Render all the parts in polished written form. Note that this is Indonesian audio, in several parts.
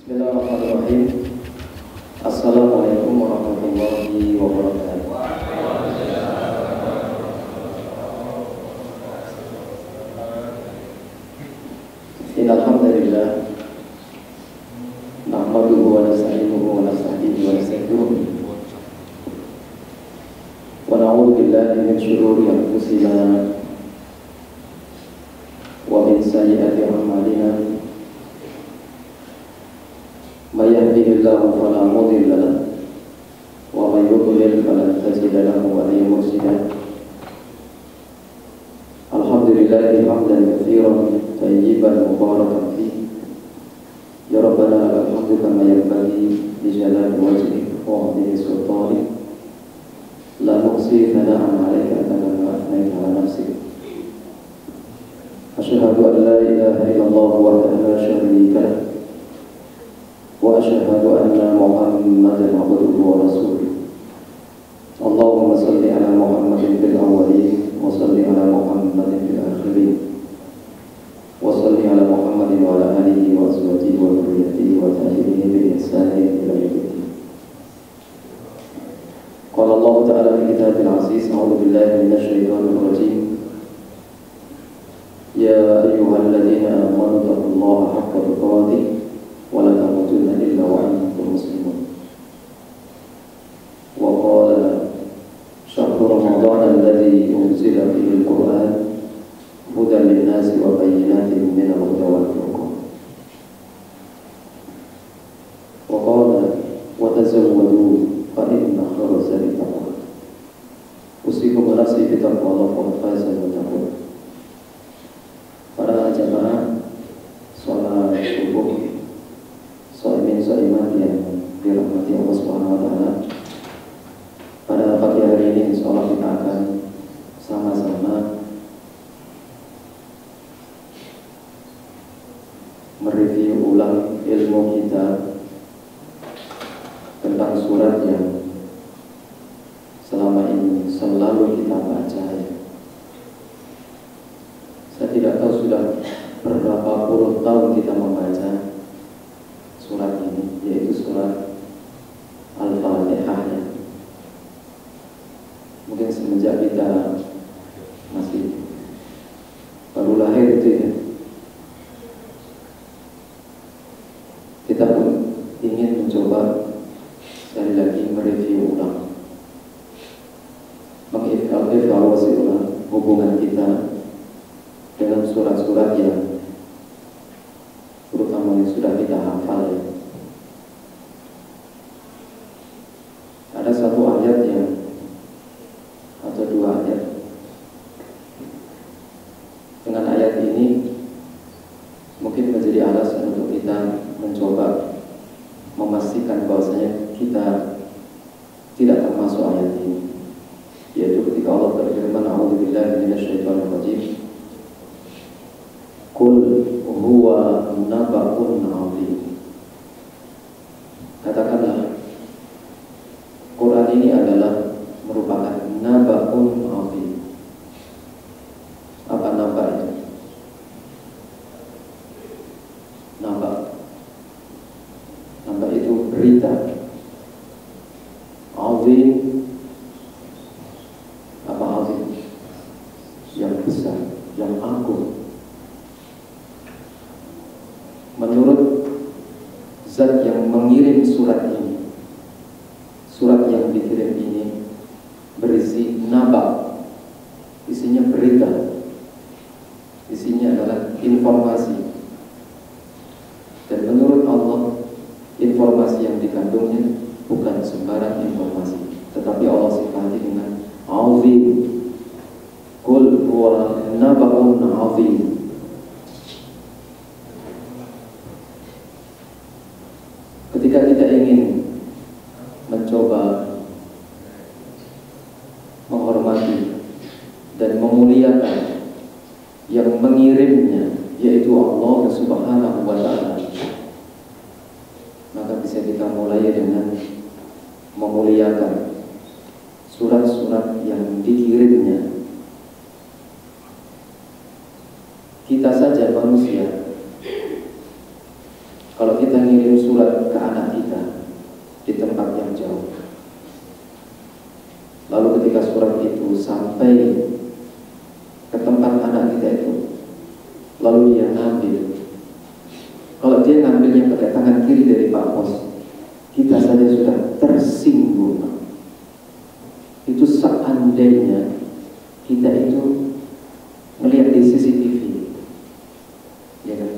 Bismillahirrahmanirrahim. Assalamualaikum warahmatullahi wabarakatuh. Alhamdulillah, nahmaduhu wa nasta'inuhu wa nasta'dinuhu wa nastaghfiruh wa na'udzu billahi min shururi anfusina wa min sayyiati a'malina. May yahdihillahu fala mudilla lahu wa may yudlil falan tajida lahu waliyyan mursyida. Alhamdulillahi hamdan katsiran tayyiban mubarakan fihi. Ya Rabbana lakal hamdu kama yanbaghi li jalali wajhika wa 'azimi sultanik. La nuhsi thana'an 'alaika anta kama athnayta 'ala nafsik. Asyhadu an la ilaha illallah wahdahu la syarika lahu wa asyhadu anna Muhammadan 'abduhu wa rasuluh. Allahumma shalli 'ala Muhammadin fil awwalin wa shalli 'ala Muhammadin fil akhirin wa shalli 'ala Muhammadin wa 'ala alihi wa azwajihi wa dhurriyyatihi wa tabi'in bi ihsanin ila yaumil. Qala Allah ta'ala fi kitabil 'aziz, a'udzu billahi minasy syaithanir rajim. Ya ayyuhalladzina amanu taqullaha haqqa tuqatih wa la tamutunna illa wa antum muslimun. Wa qala syahru ramadhan alladzi unzila fihi al-Qur'an hudan lin-nasi wa bayyinatin minal huda wal furqan. Wa qala wa tazawwadu fa inna khayra zadi taqwa. Usikum wa nafsi bi taqwallah wa fazal muttaqun. Para jamaah salat subuh, shaimin shaimat yang dirahmati Allah Subhanahu wa taala. Pada pagi hari ini insyaallah kita akan sama-sama mereview ulang ilmu kita tentang surat yang selama ini selalu kita baca. Saya tidak tahu sudah berapa puluh tahun kita membaca surat ini, yaitu surat Al-Fatihah. Mungkin semenjak kita masih baru lahir itu ya, kita pun ingin mencoba sekali lagi mereview ulang, mengevaluasi ulang hubungan kita dengan surat-surat yang terutama yang sudah kita hafal ya. Ada satu ayat yang atau dua ayat. Dengan ayat ini mungkin menjadi alasan untuk kita mencoba memastikan bahwasanya kita tidak termasuk ayat ini, yaitu ketika Allah berfirman, a'udzubillahi minasyaitonir rajim, qul huwa naba'un 'adzim. Katakanlah, Quran ini adalah merupakan naba'un 'adzim. Apa naba itu? Naba itu berita. 'Adzim, apa 'adzim? Yang besar, yang agung. Menurut zat yang mengirim surat ini, surat yang dikirim ini berisi naba, isinya berita, isinya adalah informasi. Dan menurut Allah, informasi yang dikandungnya bukan sembarang informasi, tetapi Allah sifati dengan azim. Qul huwa naba'un azim. Ketika kita ingin mencoba menghormati dan memuliakan yang mengirimnya, yaitu Allah Subhanahu wa ta'ala, maka bisa kita mulai dengan memuliakan surat-surat yang dikirimnya. Kita saja manusia, kalau kita ngirim surat itu sampai ke tempat anak kita itu, lalu dia ngambil. Kalau dia ngambilnya pakai tangan kiri dari Pak Pos, kita saja sudah tersinggung. Itu seandainya kita itu melihat di CCTV, ya kan?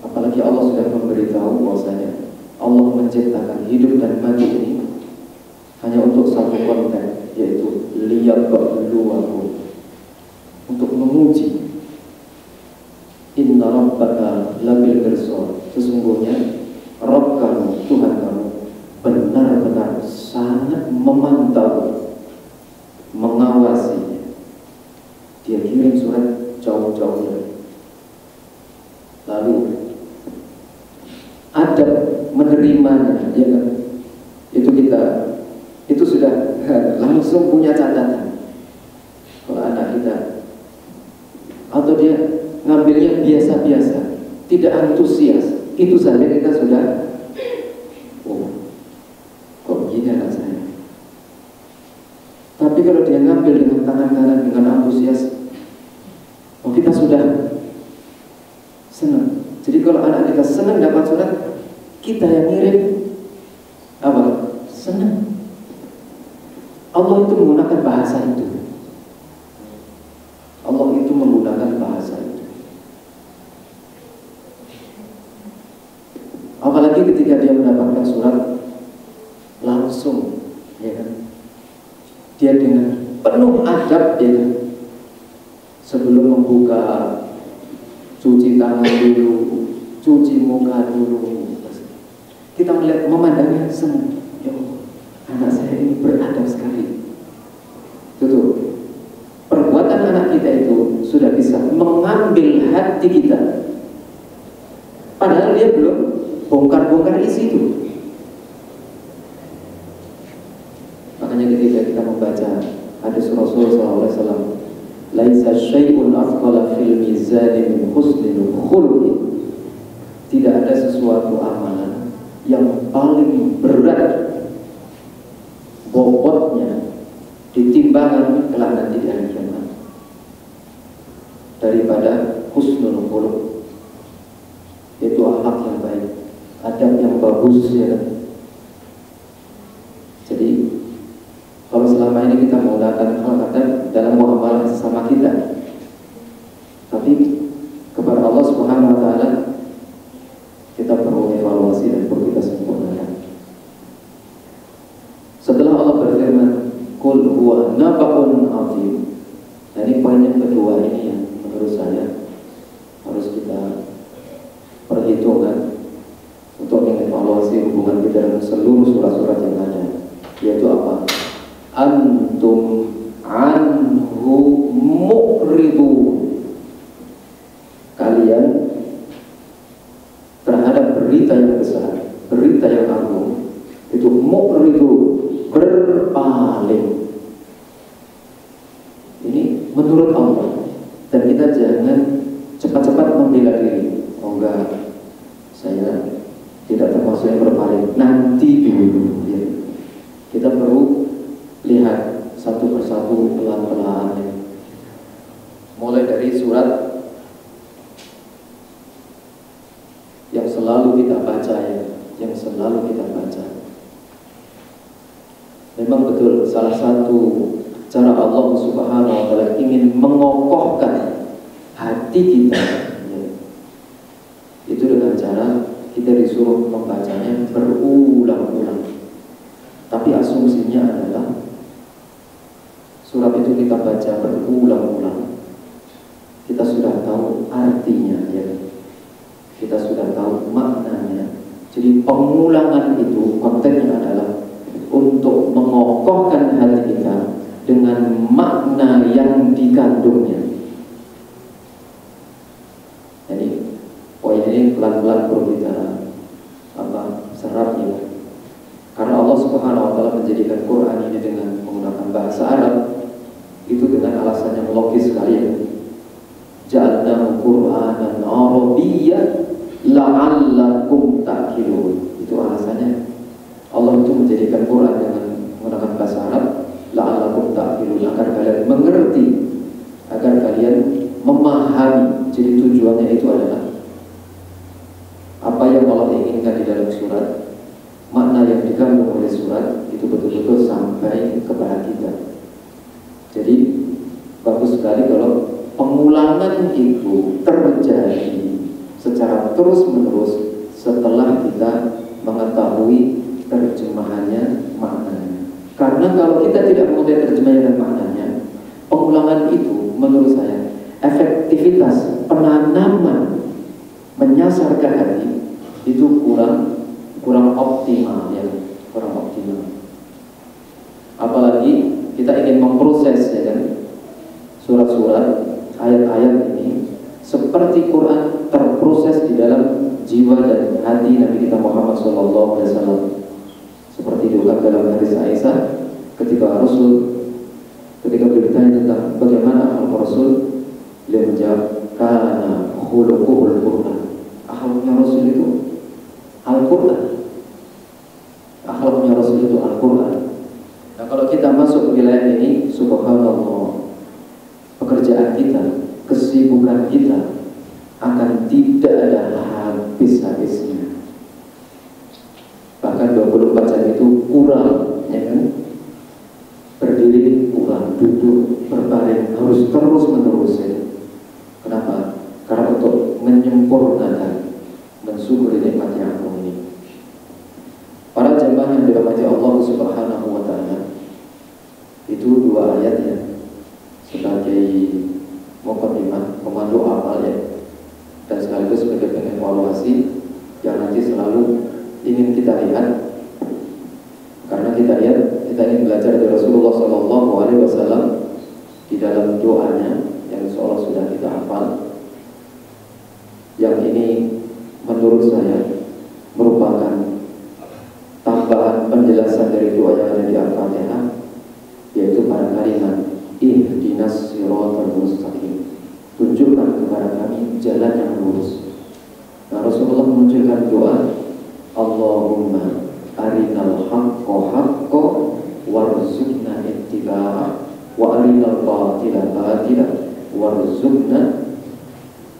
Apalagi Allah sudah memberitahu bahwasanya Allah menciptakan hidup dan mati ini hanya untuk satu konten, yaitu liyabluwakum, untuk menguji. Inna rabbaka labil mirsad, sesungguhnya Rabb kamu, Tuhan kamu benar-benar sangat memantau, mengawasi. Dia kirim surat jauh-jauhnya. Lalu ada menerimanya, ya kan? Itu sudah langsung punya catatan. Kalau anak kita atau dia ngambilnya biasa-biasa, tidak antusias, itu saja kita sudah, oh, kok begini anak saya. Tapi kalau dia ngambil dengan tangan kanan dengan antusias, oh, kita sudah senang. Jadi kalau anak kita senang dapat surat, kita yang ngirim apa? Senang. Allah itu menggunakan bahasa itu. Allah itu menggunakan bahasa itu. Apalagi ketika dia mendapatkan surat, langsung, ya kan? Dia dengan penuh adab, ya kan? Sebelum membuka, cuci tangan dulu, cuci muka dulu. Kita melihat, memandangnya senang. Ya Allah, anak saya ini beradab sekali. Itu perbuatan anak kita itu sudah bisa mengambil hati kita. Padahal dia belum bongkar-bongkar isi itu. Makanya ketika kita membaca hadis Rasulullah SAW, laisa syai'un afqala fil mizani min husnil khuluqi. Tidak ada sesuatu amalan yang paling berat bobotnya di timbangan kelak nanti di hari kiamat daripada husnul khuluq, yaitu akhlak yang baik, adab yang bagus, ya. Jadi kalau selama ini kita menggunakan adab dalam muamalah sesama kita, tapi kepada Allah Subhanahu wa taala kita perlu evaluasi dan perlu kita sempurnakan. Setelah Allah berfirman, "Qul huwa naba'un 'adzim." Nah, ini poin yang kedua ini yang menurut saya harus kita perhitungkan untuk mengevaluasi hubungan kita dengan seluruh surat-surat yang ada, yaitu apa? Antum anhu mu'ridun. Kalian terhadap berita yang besar, berita yang agung, itu mu'ridun, berpaling. Ini menurut Allah. Dan kita jangan cepat-cepat membela diri. Oh enggak, saya tidak termasuk yang berpaling, nanti dulu, ya. Kita perlu lihat satu persatu pelan-pelan, ya. Mulai dari surat yang selalu kita baca, ya, yang selalu kita baca. Memang betul, salah satu cara Allah Subhanahu wa taala ingin mengokohkan hati kita, ya, itu dengan cara kita disuruh membacanya berulang-ulang. Tapi asumsinya adalah surat itu kita baca berulang-ulang, kita sudah tahu artinya, ya. Kita sudah tahu maknanya. Jadi pengulangan itu kontennya adalah untuk mengokohkan hati kita dengan makna yang dikandungnya. Jadi poin ini pelan-pelan perlu kita serap, ya. Karena Allah Subhanahu wa taala menjadikan Quran ini dengan menggunakan bahasa Arab itu dengan alasan yang logis sekali, ya. Ja'alnahu Qur'anan Arabiyyan la'allakum ta'qilun. Itu alasannya. Allah itu menjadikan Quran dengan menggunakan bahasa Arab, la'allakum ta'qilun, tujuannya itu adalah apa yang Allah inginkan di dalam surat, makna yang dikandung oleh surat itu betul-betul sampai kepada kita. Jadi bagus sekali kalau pengulangan itu terjadi secara terus-menerus setelah kita mengetahui terjemahannya, maknanya. Karena kalau kita tidak mengetahui terjemahannya dan maknanya, pengulangan itu menurut saya efektivitas penanaman menyasar ke hati itu kurang optimal, ya, kurang optimal. Apalagi kita ingin memproses, ya kan, surat-surat, ayat-ayat ini seperti Quran terproses di dalam jiwa dan hati Nabi kita Muhammad SAW. Seperti diungkap dalam hadis Aisyah ketika beliau ditanya tentang bagaimana akhlak Rasul, beliau menjawab, kana khuluquhul Quran. Akhlaknya Rasul itu Al-Quran. Akhlaknya Rasul itu Al-Quran. Nah, kalau kita masuk ke wilayah ini, subhanallah, pekerjaan kita, kesibukan kita akan tidak ada habis-habisnya. Bahkan 24 jam itu kurang, ya kan? Berdiri kurang, duduk, berbaring harus terus-menerus, ya. Kenapa? Karena untuk menyempurnakan, mensyukuri nikmatnya Allah ini. Para jemaah yang dirahmati Allah Subhanahu wa Ta'ala, itu dua ayat ya, sebagai mukadimah, pemandu awal ya, dan sekaligus sebagai evaluasi yang nanti selalu ingin kita lihat. Karena kita ingin belajar dari Rasulullah SAW di dalam doanya yang seolah sudah kita hafal. Yang ini menurut saya merupakan tambahan penjelasan dari doa yang ada di Al-Fatihah, yaitu pada kalimat ihdinas siratal mustaqim, tunjukkan kepada kami jalan yang lurus. Nah, Rasulullah menunjukkan doa, Allahumma arinal haqqo haqqo warzuqna ittiba'ah wa arinal batila batila warzuqna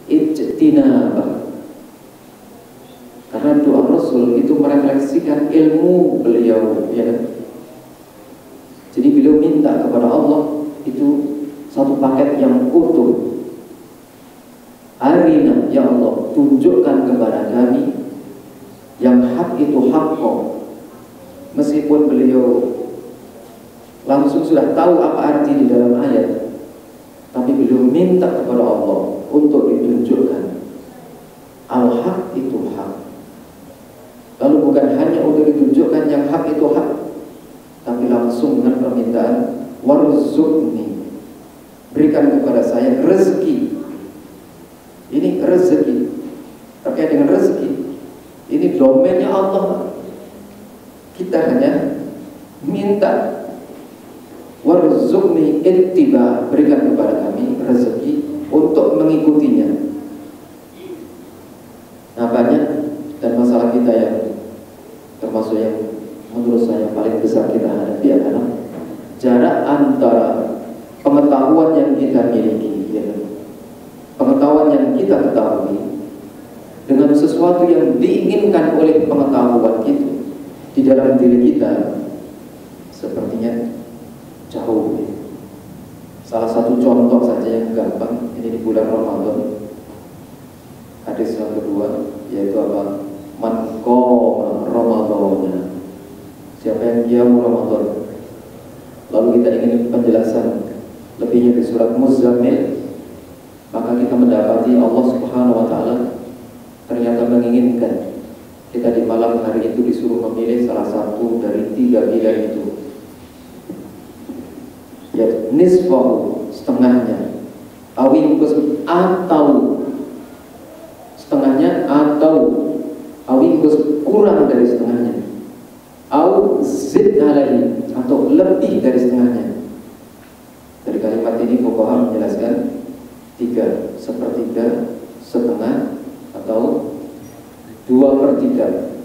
ijtinabah. Karena doa Rasul itu merefleksikan ilmu beliau, ya. Jadi beliau minta kepada Allah itu satu paket yang utuh. Arina, ya Allah, tunjukkan kepada kami yang hak itu hakko. Meskipun beliau langsung sudah tahu apa arti di dalam ayat, tapi beliau minta kepada Allah untuk ditunjukkan al-haq itu hak. Lalu bukan hanya untuk ditunjukkan yang hak itu hak, tapi langsung dengan permintaan warzuqni, berikan kepada saya rezeki. Ini rezeki, terkait dengan rezeki, ini domainnya Allah. Kita hanya minta warzuqni ittiba, berikan kepada kami rezeki untuk mengikutinya. Nah, banyak dan masalah kita yang termasuk yang menurut saya paling besar kita hadapi adalah jarak antara pengetahuan yang kita miliki, ya, pengetahuan yang kita ketahui dengan sesuatu yang diinginkan oleh pengetahuan itu di dalam diri kita, sepertinya jauh, ya. Salah satu contoh saja yang gampang, ini di bulan Ramadan, hadis yang kedua, yaitu apa? Man qama Ramadana, siapa yang qiyam Ramadan. Lalu kita ingin penjelasan lebihnya di surat Muzammil, maka kita mendapati Allah Subhanahu wa Ta'ala ternyata menginginkan kita di malam hari itu disuruh memilih salah satu dari 3 pilihan itu, ya, nisfahu, setengahnya, awingkus, atau setengahnya, atau awingkus, kurang dari setengahnya, au zid alaihi, atau lebih dari setengahnya. Dari kalimat ini fuqaha menjelaskan 3, sepertiga, setengah, atau 2/3.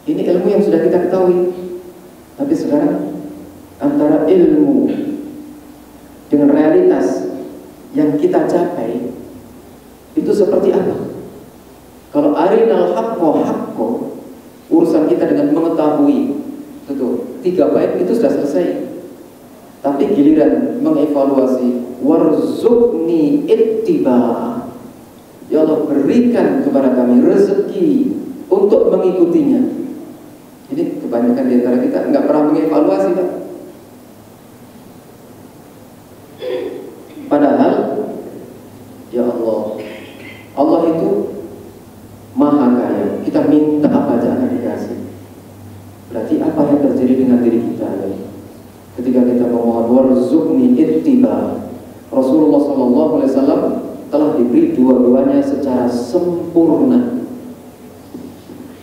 Ini ilmu yang sudah kita ketahui. Tapi sekarang antara ilmu dengan realitas yang kita capai itu seperti apa? Kalau arinal haqqo, urusan kita dengan mengetahui itu 3 bait itu sudah selesai. Tapi giliran mengevaluasi, warzuqni ittiba, ya Allah berikan kepada kami rezeki untuk mengikutinya. Jadi kebanyakan di antara kita nggak pernah mengevaluasi, Pak. Padahal ya Allah itu maha kaya. Kita minta apa aja akan dikasih. Berarti apa yang terjadi dengan diri kita ya? Ketika kita memohon warzuqni ittiba, Rasulullah SAW telah diberi dua-duanya secara sempurna.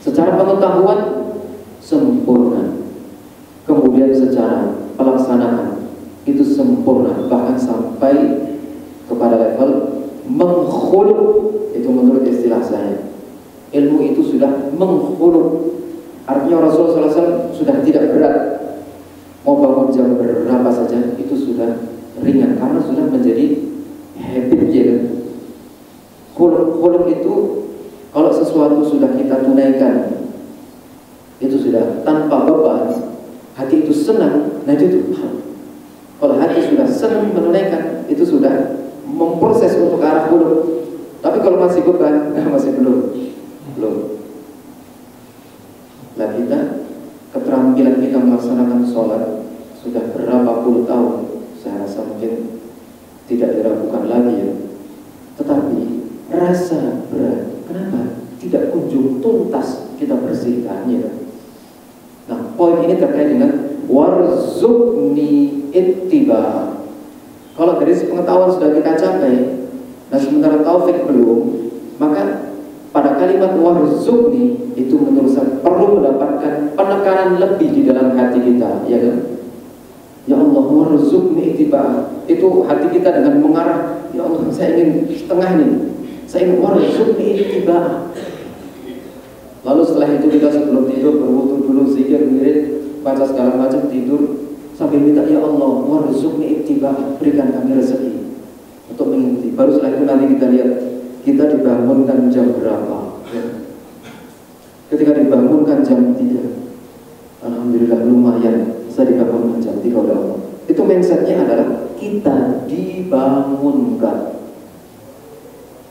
Secara pengetahuan sempurna, kemudian secara pelaksanaan itu sempurna, bahkan sampai kepada level mengkhuluq. Itu menurut istilah saya, ilmu itu sudah mengkhuluq. Artinya Rasulullah SAW sudah tidak berat, mau bangun jam berapa saja itu sudah ringan, karena sudah menjadi habit ya kan. Khuluq itu kalau sesuatu sudah kita tunaikan itu sudah tanpa beban, hati itu senang. Nah itu kalau hati sudah senang menunaikan itu sudah memproses untuk ke arah khuluq. Tapi kalau masih beban, masih belum. Nah kita, keterampilan kita melaksanakan sholat sudah berapa puluh tahun, saya rasa mungkin tidak diragukan lagi ya. Tetapi rasa berat, kenapa tidak kunjung tuntas kita bersihkannya? Nah poin ini terkait dengan warzuqni ittiba. Kalau dari pengetahuan sudah kita capai, nah sementara taufik belum, maka pada kalimat warzuqni itu menurut saya perlu mendapatkan penekanan lebih di dalam hati kita, ya kan? Ya Allah warzuqni ittiba, itu hati kita dengan mengarah, ya Allah saya ingin setengah nih, saya ingin warzuqni ittiba. Lalu setelah itu kita sebelum tidur berwudu dulu, zikir, wirid, baca segala macam, tidur sambil minta ya Allah warzuqni ittiba, berikan kami rezeki untuk mengikuti. Baru setelah itu nanti kita lihat kita dibangunkan jam berapa ya. Ketika dibangunkan jam 3, alhamdulillah lumayan saya dibangunkan jam 3 oleh Allah. Itu mindsetnya adalah kita dibangunkan.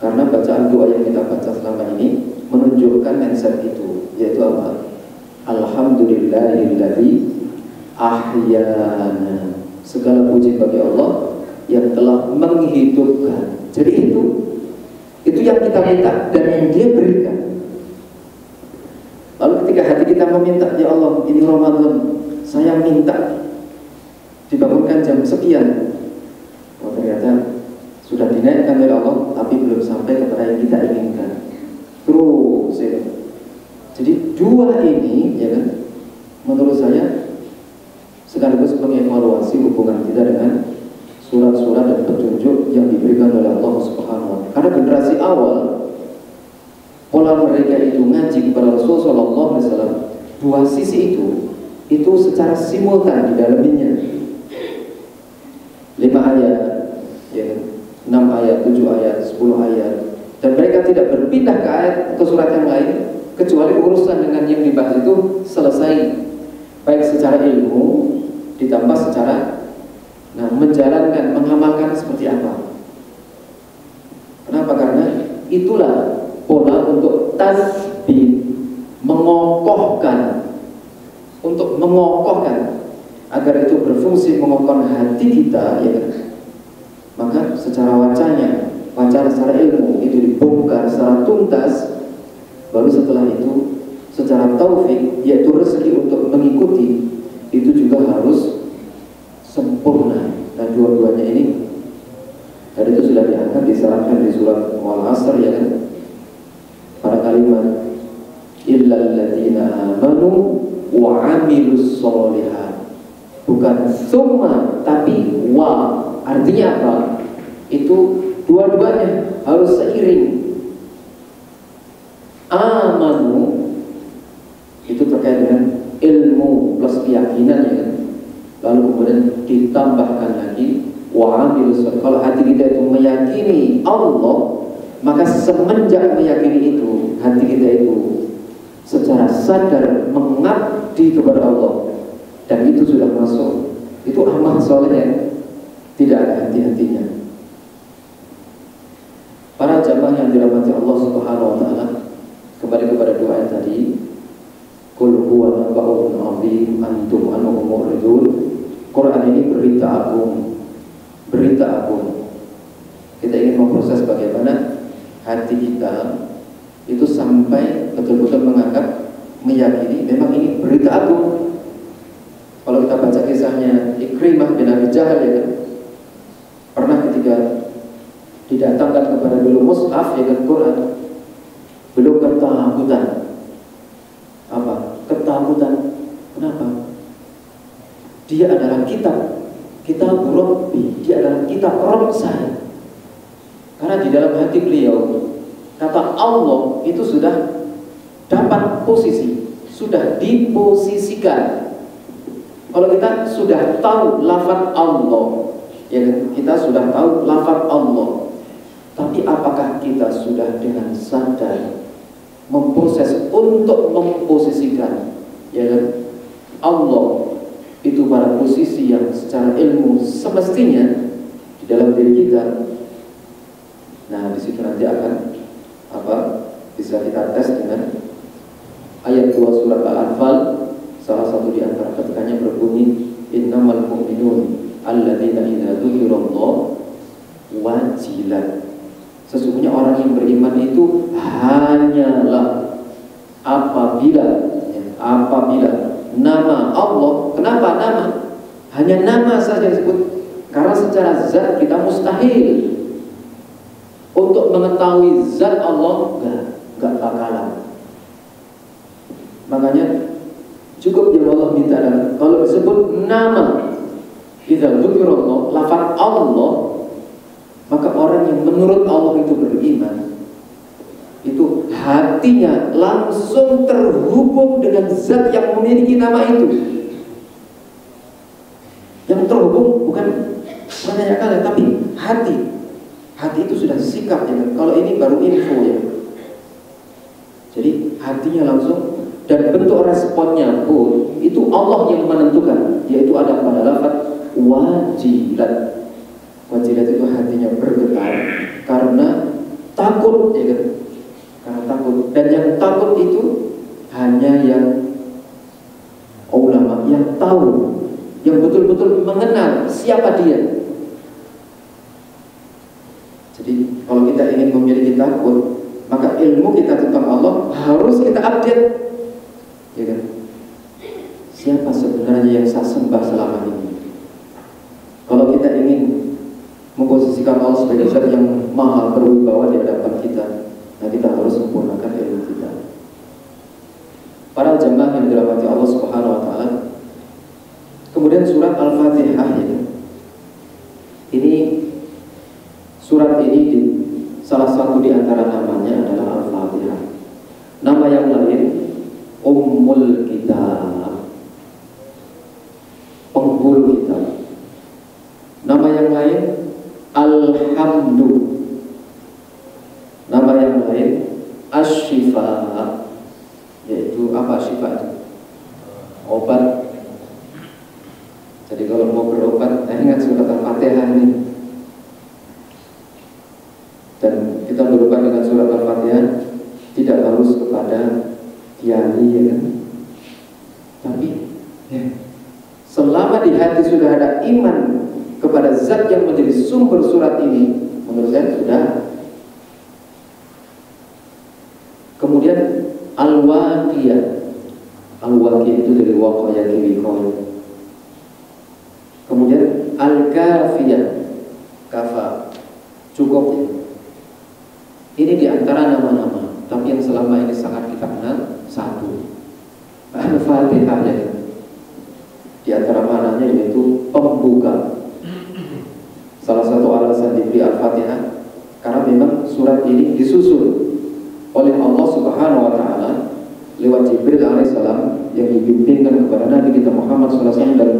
Karena bacaan doa yang kita baca selama ini menunjukkan mindset itu, yaitu apa? Alhamdulillahilladzi ahyana, segala puji bagi Allah yang telah menghidupkan. Jadi itu yang kita minta dan yang Dia berikan. Lalu ketika hati kita meminta, ya Allah ini Ramadan, saya minta dibangunkan jam sekian, oh ternyata sudah dinaikkan oleh Allah, tapi belum sampai kepada yang kita inginkan. Terus ya. Jadi dua ini ya kan, menurut saya sekaligus mengevaluasi hubungan kita dengan surat-surat dan petunjuk yang diberikan oleh Allah Subhanahu wa Ta'ala. Karena generasi awal pola mereka itu ngaji kepada Rasulullah SAW, dua sisi itu secara simultan di dalamnya. 5 ayat, ya, 6 ayat, 7 ayat, 10 ayat, dan mereka tidak berpindah ke surat yang lain kecuali urusan dengan yang dibahas itu selesai, baik secara ilmu ditambah secara menjalankan, mengamalkan seperti apa. Kenapa? Karena itulah pola untuk tasbih, mengokohkan, untuk mengokohkan agar itu berfungsi mengokohkan hati kita, ya kan? Maka secara wacana secara ilmu itu dibongkar secara tuntas. Baru setelah itu secara taufik, yaitu rezeki untuk mengikuti, itu juga harus sempurna. Dan dua-duanya ini tadi itu sudah diangkat, disarankan di surat Al-Asr, ya kan? Pada kalimat illal ladzina amanu wa 'amilus sholihat, bukan summa tapi wa. Artinya apa? Itu dua-duanya harus seiring. Amanu itu terkait dengan ilmu plus keyakinan, ya kan? Lalu kemudian ditambahkan lagi wa 'amilus sholihat. Kalau hati kita itu meyakini Allah, Maka semenjak meyakini itu, hati kita itu secara sadar mengabdi kepada Allah, dan itu sudah masuk, itu amal soleh, tidak ada henti-hentinya. Para jamaah yang dirahmati Allah Subhanahu wa taala, kembali kepada doa yang tadi, qul huwa nabba'un 'azim antum anhu mu'ridun. Quran ini berita agung, berita agung. Kita ingin memproses bagaimana hati kita itu sampai betul-betul menganggap, meyakini memang ini berita agung. Kalau kita baca kisahnya Ikrimah bin Abi Jahal, ya kan, pernah ketika didatangkan kepada beliau mushaf, ya kan, Quran, beliau ketakutan. Apa? Ketakutan. Kenapa? Dia adalah kitab Rabbi, dia adalah kitab Rabb saya. Karena di dalam hati beliau, kata Allah itu sudah dapat posisi, sudah diposisikan. Kalau kita sudah tahu lafaz Allah, ya kan, kita sudah tahu lafaz Allah, tapi apakah kita sudah dengan sadar memproses untuk memposisikan, ya kan, Allah itu pada posisi yang secara ilmu semestinya di dalam diri kita. Nah, di situ nanti akan bisa kita tes dengan ayat 2 surat Al-Anfal. Salah satu di antara ketikanya berbunyi, innamal mu'minun alladzina idza dzukirallah wajilat. Sesungguhnya orang yang beriman itu hanyalah apabila nama Allah. Kenapa nama? Hanya nama saja disebut, karena secara zat kita mustahil untuk mengetahui zat Allah, enggak bakalan. Makanya cukup yang Allah minta adalah kalau disebut nama, idza dzukirallah, lafaz Allah, maka orang yang menurut Allah itu beriman, itu hatinya langsung terhubung dengan zat yang memiliki nama itu. Yang terhubung bukan hanya kalian, tapi hati. Hati itu sudah sikap, ya kan? Kalau ini baru info, ya. Jadi hatinya langsung, dan bentuk responnya pun itu Allah yang menentukan, yaitu ada pada lafaz wajilat. Wajilat itu hatinya bergetar karena takut, ya kan? Karena takut. Dan yang takut itu hanya yang ulama, yang tahu, yang betul-betul mengenal siapa dia. Jadi kalau kita ingin memiliki takut, maka ilmu kita tentang Allah harus kita update, ya kan? Siapa sebenarnya yang saya sembah selama ini? Kalau kita ingin memposisikan Allah sebagai zat yang maha berwibawa di hadapan kita, nah kita harus sempurnakan ilmu kita. Para jemaah yang dirahmati Allah Subhanahu wa taala. Kemudian surat Al-Fatihah, ya. Ini surat ini salah satu di antara namanya adalah Al-Fatihah. Nama yang lain Ummul Kitab, penghulu kitab. Nama yang lain Alhamdu. Nama yang lain Asy-Syifa, yaitu apa syifa itu? Obat. Jadi kalau mau berobat, ingat surat Al-Fatihah ini. Dan kita berobat dengan surat Al-Fatihah tidak harus kepada kiai, ya kan? Tapi ya, selama di hati sudah ada iman kepada zat yang menjadi sumber surat ini, menurut saya sudah. Kemudian Al-Waqiyah. Al-Waqiyah itu dari waqaya kiwikoy. Kemudian Al-Kafiyah, kafa, cukup, ya. Ini di antara nama-nama, tapi yang selama ini sangat kita kenal satu, Al-Fatihah, ya. Di antara maknanya yaitu pembuka. Salah satu alasan diberi Al-Fatihah karena memang surat ini disusun oleh Allah Subhanahu wa taala lewat Jibril alaihissalam yang dibimbingkan kepada Nabi kita Muhammad SAW dalam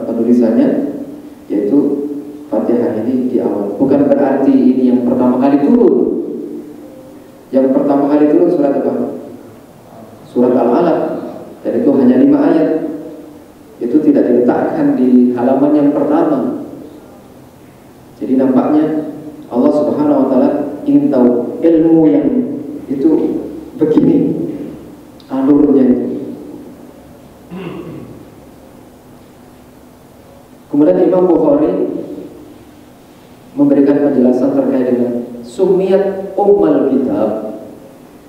penulisannya, yaitu Fatihah ini di awal. Bukan berarti ini yang pertama kali turun, Yang pertama kali turun surat apa? Surat Al-Alaq. Dan itu hanya 5 ayat. Itu tidak diletakkan di halaman yang pertama. Jadi nampaknya Allah Subhanahu wa taala ingin tahu ilmu yang itu begini alurnya itu. Kemudian Imam Bukhari memberikan penjelasan terkait dengan sumiyat ummul kitab,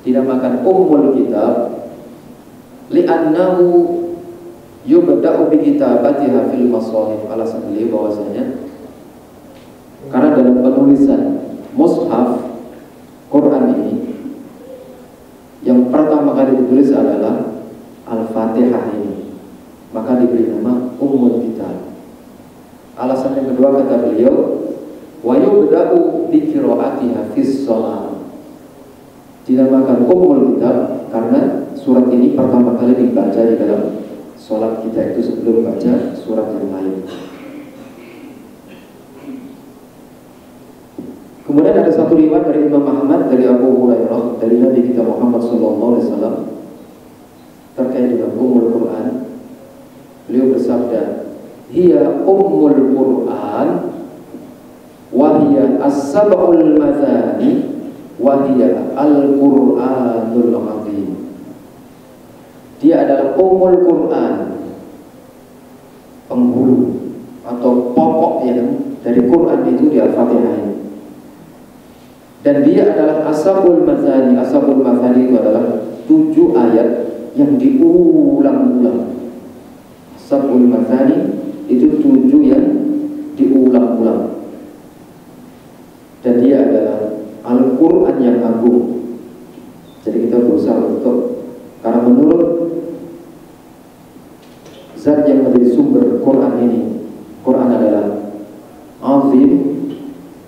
dinamakan ummul kitab li'annahu yubda'u bi kitabatiha fil mashahif. Alasan beliau bahwasanya karena dalam penulisan mushaf Quran ini yang pertama kali ditulis adalah Al-Fatihah ini, maka diberi nama Ummul Kitab. Alasan yang kedua kata beliau, wa yubda'u bi qira'atiha fis shalah. Dinamakan Ummul Kitab karena surat ini pertama kali dibaca di dalam sholat kita itu sebelum baca surat yang lain. Kemudian ada satu riwayat dari Imam Ahmad dari Abu Hurairah dari Nabi kita Muhammad SAW terkait dengan Ummul Quran. Beliau bersabda, hiya Ummul Quran wa hiya as-sab'ul mathani wa hiya al-Qur'anul azim. Dia adalah Ummul Quran, penghulu atau pokok yang dari Quran itu di Al-Fatihah ini. Dan dia adalah Ashabul Mathani. Ashabul Mathani itu adalah 7 ayat yang diulang-ulang. Ashabul Mathani itu 7 yang diulang-ulang. Dan dia adalah Al-Quran yang agung. Jadi kita berusaha untuk, karena menurut zat yang menjadi sumber Quran ini, Quran adalah azim,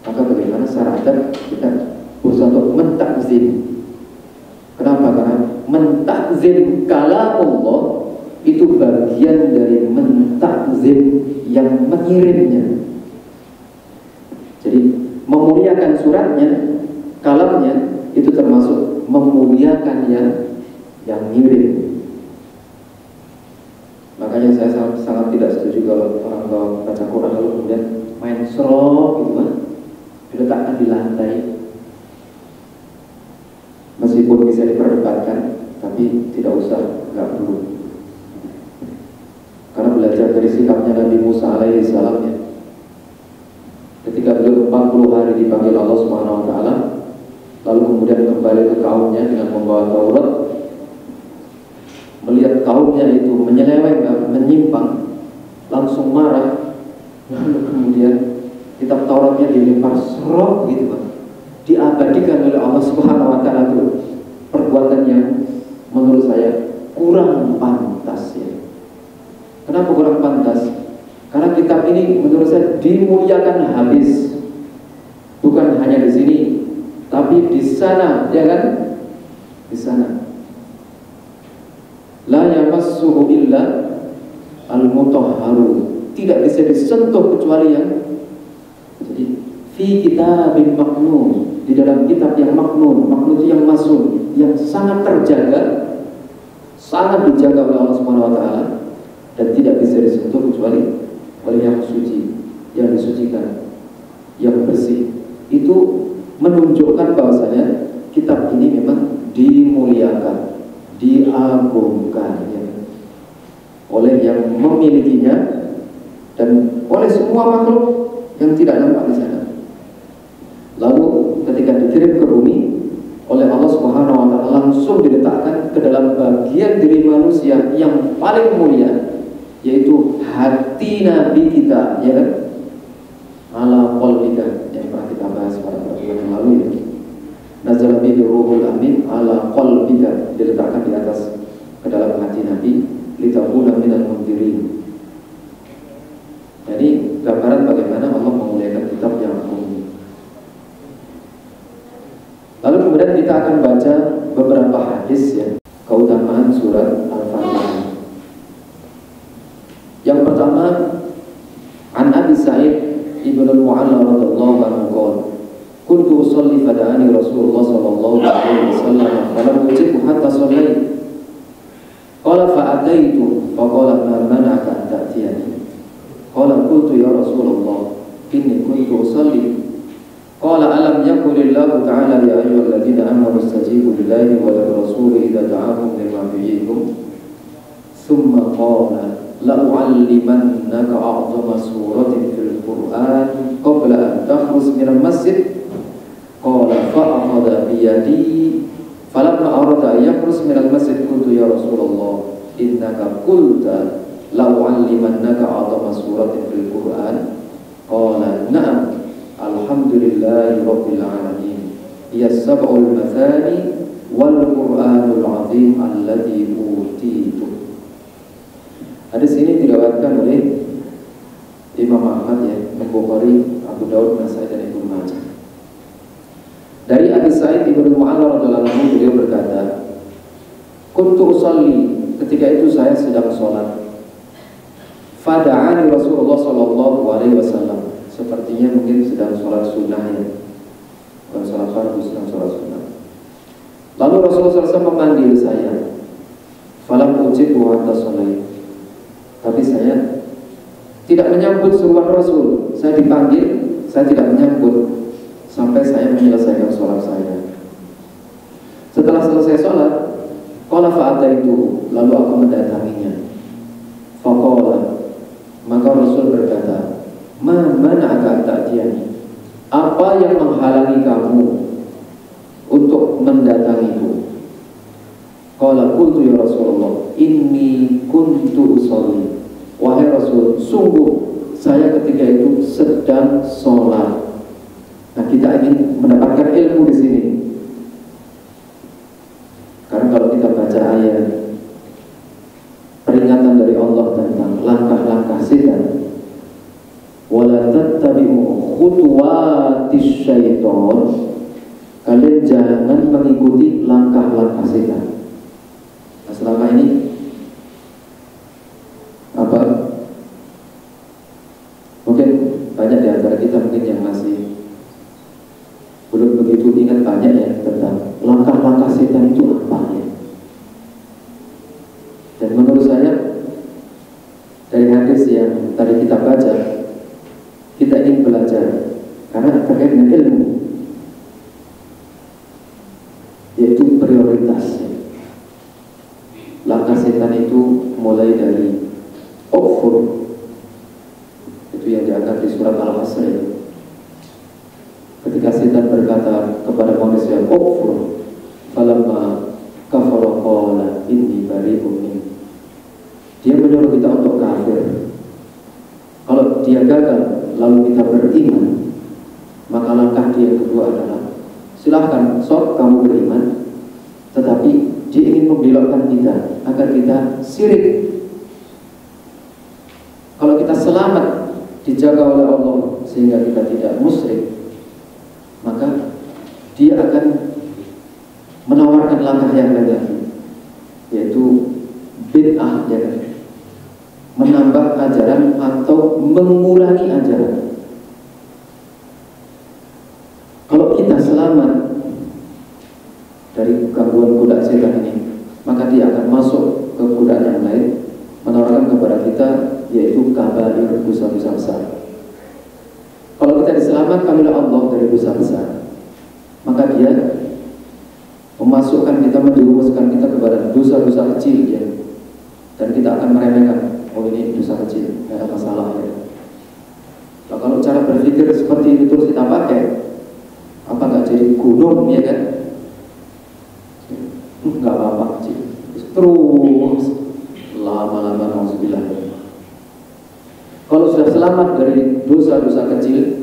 maka bagaimana secara adat kita berusaha untuk mentakzim. Kenapa? Karena mentakzim kalamullah itu bagian dari mentakzim yang mengirimnya. Jadi memuliakan suratnya, kalamnya itu termasuk memuliakan yang ngirim. Makanya saya sangat tidak setuju kalau orang baca Quran lalu kemudian main serok gitu kan, diletakkan di lantai. Meskipun bisa diperdebatkan, tapi tidak usah, nggak perlu. Karena belajar dari sikapnya Nabi Musa alaihi salam ya. Ketika beliau 40 hari dipanggil Allah Subhanahu wa taala, lalu kemudian kembali ke kaumnya dengan membawa Taurat, melihat kaumnya itu menyeleweng, menyimpang, langsung marah. Lalu kemudian kitab Tauratnya dilempar serok gitu Pak. Diabadikan oleh Allah Subhanahu wa taala itu perbuatan yang menurut saya kurang pantas ya. Kenapa kurang pantas? Karena kitab ini menurut saya dimuliakan habis. Bukan hanya di sini, tapi di sana, ya kan? Di sana. La yamassuhu illa al-mutahharun. Tidak bisa disentuh kecuali yang, jadi fi kitabin maknun, di dalam kitab yang maknun. Maknun itu yang masuk, yang sangat terjaga, sangat dijaga oleh Allah Subhanahu wa taala dan tidak bisa disentuh kecuali oleh yang suci, yang disucikan, yang bersih. Itu menunjukkan bahwasanya kitab ini memang dimuliakan, diagungkan ya, oleh yang memilikinya dan oleh semua makhluk yang tidak nampak di sana. Lalu ketika dikirim ke bumi oleh Allah Subhanahu wa taala, langsung diletakkan ke dalam bagian diri manusia yang paling mulia, yaitu hati Nabi kita, ya kan? Ala qalbika, yang pernah kita bahas pada pertemuan yang lalu ya. Nazala bihi ruhul amin ala qalbika, diletakkan di atas ke dalam hati Nabi, litakuna minal mundirin. Jadi gambaran bagaimana Allah memuliakan kitab yang agung. Lalu kemudian kita akan baca beberapa hadis ya, keutamaan surat Al-Fatihah. Yang pertama, an Abi Sa'id ibn al-Mu'alla radhiyallahu anhu qala kuntu usalli fada'ani Rasulullah sallallahu alaihi wasallam falam ujibhu hatta sallaitu. Qala fa'ataitu faqala ma mana'aka an ta'tiyani. Qala qultu ya Rasulullah inni kuntu usalli. Qala alam yaqulillahu ta'ala ya ayyuhalladzina amanu istajibu lillahi wa lirrasuli idza da'akum lima yuhyikum. Thumma qala la u'allimannaka a'zama suratin fil Qur'an qabla an takhruj minal masjid. Qala fa'akhadha bi yadi falamma arada an yakhruj minal masjid qultu ya Rasulullah innaka qulta la u'allimannaka a'zama suratin fil Qur'an. Qala na'am alhamdulillahi rabbil alamin hiya sab'ul mathani wal Qur'anul azim alladhi utitu. Hadis ini diriwayatkan oleh Imam Ahmad ya, Bukhari, Abu Daud, Nasai dan Ibnu Majah. Dari Abi Sa'id Ibnu Mu'alla radhiyallahu anhu beliau berkata, "Kuntu usalli," ketika itu saya sedang sholat. Fada'ani Rasulullah sallallahu alaihi wasallam. Sepertinya mungkin sedang sholat sunnah ya, bukan sholat fardu, sedang sholat sunnah. Lalu Rasulullah SAW memanggil saya. Falam ujibhu hatta sholaitu. Tapi saya tidak menyambut seruan Rasul. Saya dipanggil, saya tidak menyambut sampai saya menyelesaikan sholat saya. Setelah selesai sholat, qala fa'ataitu, lalu aku mendatanginya. Faqala, maka Rasul berkata, ma mana'aka an ta'tiyani, apa yang menghalangi kamu untuk mendatangiku? Qala qultu ya Rasulullah inni kuntu usolli. Wahai Rasul, sungguh saya ketika itu sedang sholat. Nah, kita ingin mendapatkan ilmu di sini. Karena kalau kita baca ayat peringatan dari Allah tentang langkah-langkah setan, wala tattabi'u khutuwatis syaiton, kalian jangan mengikuti langkah-langkah setan. Nah, selama ini apa? Mungkin banyak di antara kita mungkin yang masih belum begitu ingat banyak ya tentang langkah-langkah setan itu apa ya. Dan menurut saya dari hadis yang tadi kita baca, kita ingin belajar karena terkait dengan ilmu, yaitu prioritas. Langkah setan itu mulai dari ukfur, itu yang diangkat di surat Al-Hasr. Ketika setan berkata kepada manusia ukfur, falamma kafara qala inni bari'un minka. Dia menyuruh kita untuk kafir. Kalau dia gagal lalu kita beriman, maka langkah dia yang kedua adalah silahkan sok kamu beriman, tetapi dia ingin membelokkan kita agar kita syirik. Kalau kita selamat dijaga oleh Allah sehingga kita tidak musyrik, maka dia akan menawarkan langkah yang lain lagi, yaitu bid'ah, ya kan? Menambah ajaran atau mengurangi ajaran. Kalau kita selamat dari gangguan godaan setan ini, maka dia akan masuk ke godaan yang lain, menawarkan kepada kita yaitu kabair, dosa-dosa besar. Kalau kita diselamatkan oleh Allah dari dosa besar, maka dia memasukkan kita, menjerumuskan kita kepada dosa-dosa kecil ya. Dan kita akan meremehkan, oh ini dosa kecil, tidak ada masalah ya. Nah, kalau cara berpikir seperti ini terus kita pakai, apa nggak jadi gunung ya kan? Nggak apa-apa kecil, terus lama-lama nauzubillah. Kalau sudah selamat dari dosa-dosa kecil,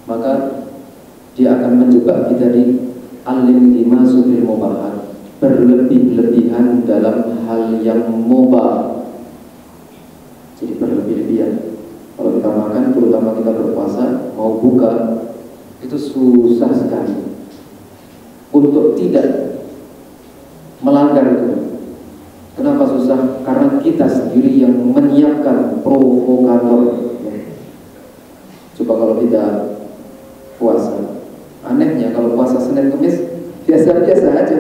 maka dia akan menjebak kita di al-intimasu bil mubahat, berlebih-lebihan dalam hal yang mubah. Jadi berlebih-lebihan. Kalau kita makan, terutama kita berpuasa, mau buka, itu susah sekali untuk tidak melanggar itu. Kenapa susah? Karena kita sendiri yang menyiapkan provokator. Coba kalau kita puasa, Senin Kemis biasa-biasa aja.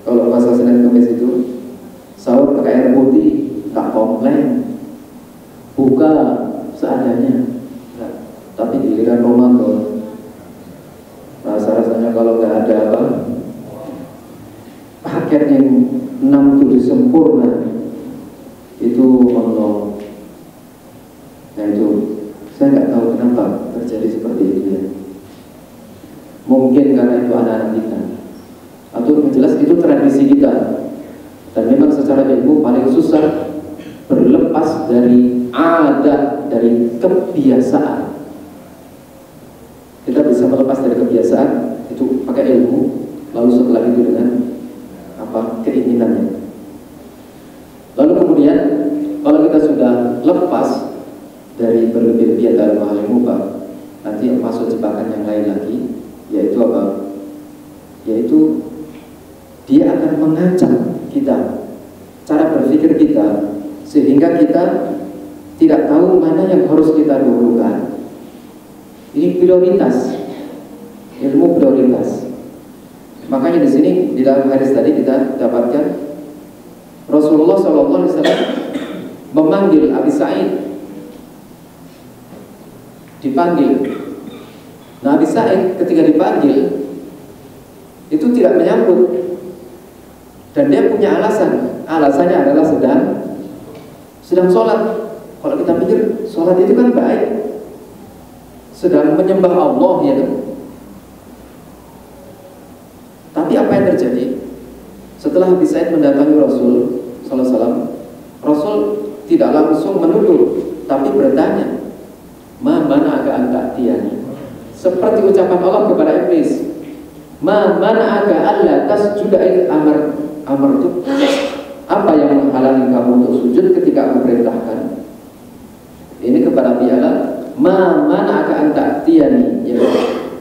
Kalau puasa Senin Kemis itu sahur pakai air putih, tak komplain. Buka seadanya. Nah, tapi giliran Ramadan, rasa-rasanya kalau nggak ada apa paket yang 6-7 sempurna itu Allah. Nah itu saya nggak tahu kenapa terjadi seperti itu ya. Mungkin karena itu anak-anak kita, atau jelas itu tradisi kita. Dan memang secara ilmu paling susah berlepas dari adat, dari kebiasaan. Kita bisa melepas dari kebiasaan itu pakai ilmu, lalu setelah itu dengan keinginannya. Lalu kemudian kalau kita sudah lepas dari berlebih-lebihan dalam hal yang mubah, nanti masuk jebakan yang lain lagi, yaitu apa? Yaitu dia akan mengancam kita, cara berpikir kita, sehingga kita tidak tahu mana yang harus kita dahulukan. Ini prioritas, ilmu prioritas. Makanya di sini di dalam hadis tadi kita dapatkan Rasulullah SAW memanggil Abi Sa'id, dipanggil. Nah, Abi Sa'id ketika dipanggil itu tidak menyambut, dan dia punya alasan. Alasannya adalah sedang sholat. Kalau kita pikir sholat itu kan baik, sedang menyembah Allah ya kan. Tapi apa yang terjadi setelah Abi Sa'id mendatangi Rasul SAW? Rasul tidak langsung menuduh, tapi bertanya, "Ma mana'aka an ta'tiyani?" Seperti ucapan Allah kepada iblis, "Ma mana'aka alla tasjuda id amartu?" Apa yang menghalangi kamu untuk sujud ketika aku perintahkan? Ini kepada Nabi Allah, "Ma mana'aka an ta'tiyani?" Ya,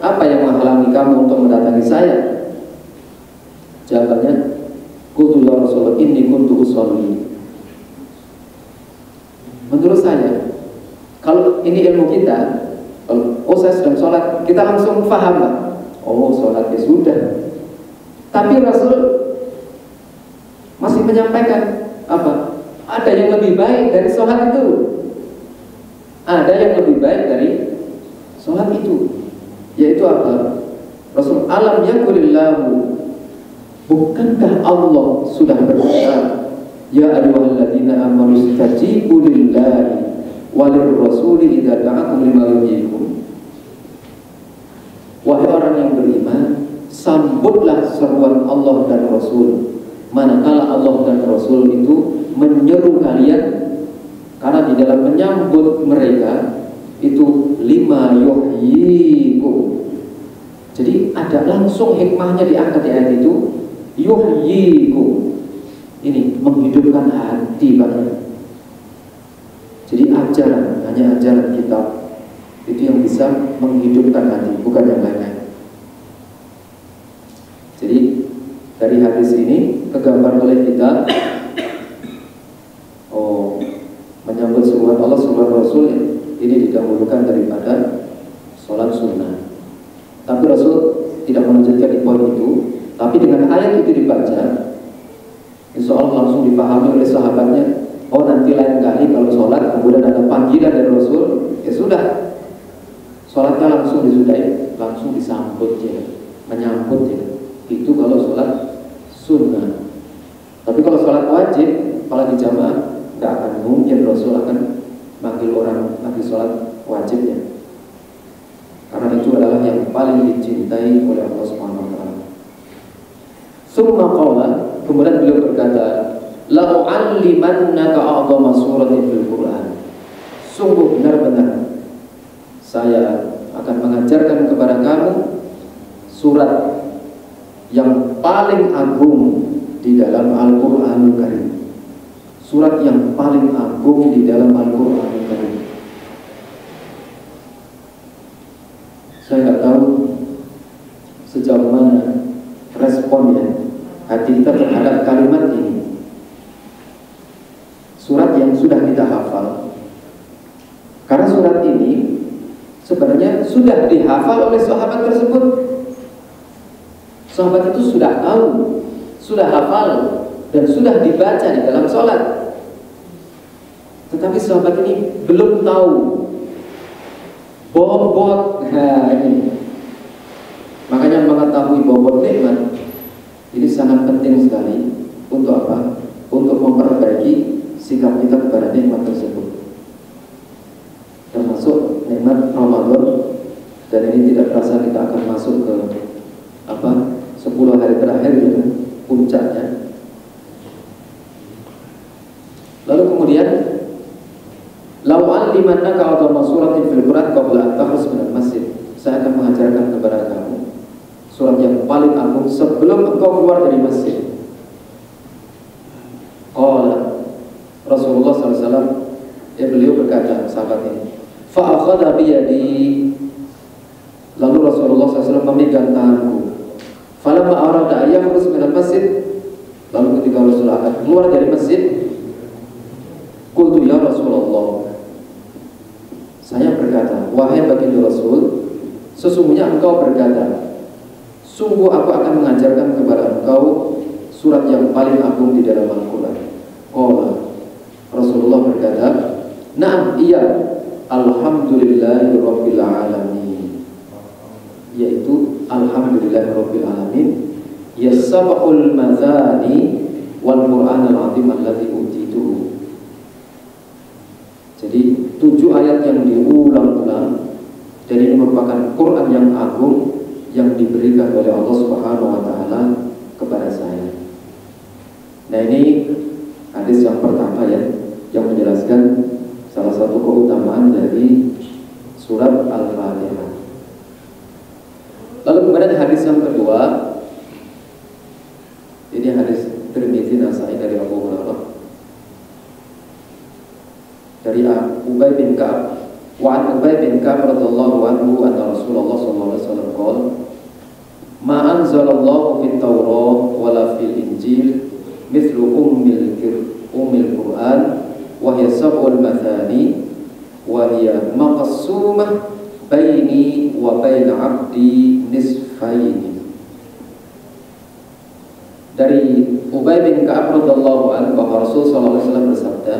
apa yang menghalangi kamu untuk mendatangi saya? Jawabannya, "Qultu ya Rasulullah inni kuntu usolli." Menurut saya, kalau ini ilmu kita, kalau saya sedang sholat, kita langsung paham lah. Oh, sholat ya sudah. Tapi Rasul masih menyampaikan apa? Ada yang lebih baik dari sholat itu. Ada yang lebih baik dari sholat itu. Yaitu apa? Rasul alam yakulillahu, bukankah Allah sudah berkata, "Ya ayyuhalladzina amanu istajibu lillahi walir rasuli idza da'akum lima yuhyikum." Wahai orang yang beriman, sambutlah seruan Allah dan Rasul manakala Allah dan Rasul itu menyeru kalian, karena di dalam menyambut mereka itu lima yuhyikum. Jadi ada langsung hikmahnya diangkat di ayat itu, yuhyikum. Ini menghidupkan hati banget. Jadi ajaran, hanya ajaran kitab itu yang bisa menghidupkan hati, bukan yang lain-lain. Jadi dari hadis ini kegambar oleh kita, menyambut suruhan Allah, suruhan Rasul ini didahulukan daripada sholat sunnah. Tapi Rasul tidak melanjutkan di poin itu, tapi dengan ayat itu dibaca, insya Allah langsung dipahami oleh sahabatnya. Oh, nanti lain kali kalau sholat kemudian ada panggilan dari Rasul, ya sudah, sholatnya langsung disudahi, langsung disambut ya, menyambut ya. Itu kalau sholat sunnah. Tapi kalau sholat wajib, apalagi jamaah, nggak akan mungkin Rasul akan manggil orang lagi sholat wajibnya, karena itu adalah yang paling dicintai oleh Allah Subhanahu wa taala. Summa qala, kemudian beliau berkata, "La u'allimannaka a'dhama suratin fil Qur'an." Sungguh benar-benar saya akan mengajarkan kepada kamu surat yang paling agung di dalam Al-Qur'anul Karim. Surat yang paling agung di dalam Al-Qur'anul Karim. Saya nggak tahu sejauh mana responnya hati kita terhadap kalimat ini. Surat yang sudah kita hafal, karena surat ini sebenarnya sudah dihafal oleh sahabat tersebut. Sahabat itu sudah tahu, sudah hafal, dan sudah dibaca di dalam sholat. Tetapi sahabat ini belum tahu bobot. Nah, ini. Makanya mengetahui bobot nikmat ini sangat penting sekali. Untuk apa? Untuk memperbaiki sikap kita kepada nikmat tersebut. Termasuk nikmat Ramadan. Dan ini tidak terasa kita akan masuk ke 10 hari terakhir ya, puncaknya. Lalu kemudian lau allimannaka a'dhamma suratin fil Qur'an qabla an takhruj minal masjid. Saya akan mengajarkan kepada kamu surat yang paling agung sebelum engkau keluar dari masjid. Qala Rasulullah SAW, beliau berkata, sahabat ini, fa akhadha bi yadi. Lalu Rasulullah SAW memegang tanganku. Falamma arada yakhruj minal masjid. Lalu ketika Rasulullah akan keluar dari masjid, qultu ya Rasulullah, saya berkata, wahai baginda Rasul, sesungguhnya engkau berkata, sungguh aku akan mengajarkan kepada engkau surat yang paling agung di dalam Al-Quran. Rasulullah berkata, na'am, iya, alhamdulillahirabbil alamin, yaitu alhamdulillahirabbil alamin, yasabul mazani wal Qur'anal azim alladzi utituhu. Jadi 7 ayat yang diulang-ulang, dan ini merupakan Quran yang agung yang diberikan oleh Allah Subhanahu wa taala kepada saya. Nah, ini hadis yang pertama ya, yang menjelaskan salah satu keutamaan dari surat Al-Fatihah. Lalu kemudian hadis yang kedua, ini hadis Tirmidzi, Nasai dari Abu Hurairah, dari Ubay bin Ka'ab. Wa an Ubay bin Ka'ab radhiyallahu anhu anna Rasulullah sallallahu alaihi wasallam qala ma anzalallahu fit Taurat wala fil Injil mithlu ummil Qur'an wa hiya sab'ul mathani wa hiya maqsumah baini wa baina 'abdi nisfaini. Dari Ubay bin Ka'ab radhiyallahu anhu bahwa Rasul sallallahu alaihi wasallam bersabda,